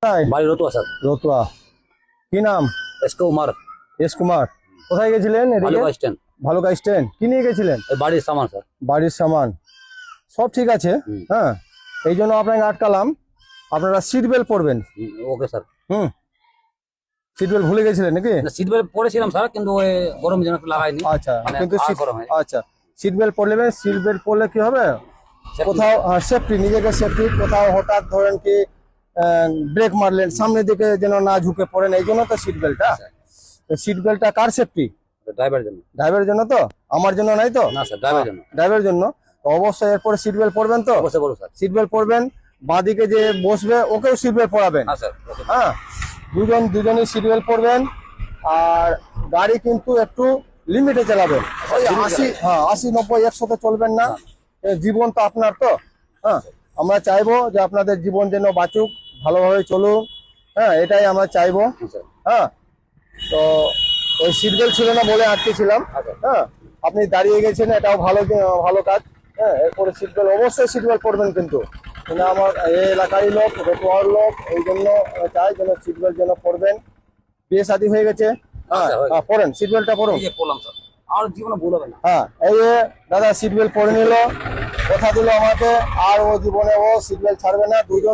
বাড়ি রতুয়া স্যার। রতুয়া। কি নাম? কুমার। কুমার। কোথায় গেছিলেন? ভালুকা স্ট্যান্ড। ভালুকা স্ট্যান্ড। কি নিয়ে গেছিলেন? বাড়ির সামান স্যার। বাড়ির সামান সব ঠিক আছে। হ্যাঁ, এই জন্য আপনাকে আটকালাম। আপনারা সিট বেল্ট পরবেন। Okay sir. সিট বেল্ট ভুলে গেছিলেন নাকি? সিট বেল্ট পরেছিলাম স্যার, কিন্তু ওই গরম জন্য লাগাইনি। আচ্ছা, মানে কিন্তু গরম হয়। আচ্ছা, সিট বেল্ট পরলে সিট বেল্ট পরলে কি হবে, কোথাও সেফটি, নিজেকে সেফটি, কোথাও হঠাৎ ধরেন কি ব্রেক মারলেন, সামনের দিকে যেন না ঝুঁকে পড়েন, এই জন্য তো সিট বেল্টটা। সিট বেল্টটা কার সেফটি? ড্রাইভারের জন্য। ড্রাইভারের জন্য তো, আমার জন্য নাই তো? না স্যার, ড্রাইভারের জন্য। ড্রাইভারের জন্য তো অবশ্যই এরপরে সিট বেল্ট পরবেন তো? অবশ্যই বলুন স্যার। সিট বেল্ট পরবেন, বাঁদিকে যে বসবে ওকেও সিট বেল্ট পরাবেন। হ্যাঁ স্যার। হ্যাঁ, দুজনই সিট বেল্ট পরবেন। আর গাড়ি কিন্তু একটু লিমিটে চালাবেন, ওই 80, 90, 100-তে চলবেন না। জীবন তো আপনার তো। হ্যাঁ, আমরা চাইবো যে আপনাদের জীবন যেন বাঁচুক, ভালোভাবে চলুক। হ্যাঁ, এটাই আমরা চাইবো। হ্যাঁ, তো ওই সিট বেল্ট ছিল না বলে আটকেছিলাম। হ্যাঁ, আপনি দাঁড়িয়ে গেছেন, এটাও ভালো কাজ। হ্যাঁ, এরপরে সিট বেল্ট, অবশ্যই সিট বেল্ট পরবেন কিন্তু আমার এই এলাকারই লোক, রতুয়ার লোক, এই জন্য চাই যেন সিট বেল্ট যেন পরবেন। বিয়ে শাদী হয়ে গেছে? হ্যাঁ, পরেন সিট বেল্টটা পরুন। আর জীবনে ভুল হবে না। হ্যাঁ, এই যে দাদা সিট বেল্ট পরে নিল, কথা দিল আমাকে, আর ও জীবনে ও সিট বেল্ট ছাড়বে না। দুজন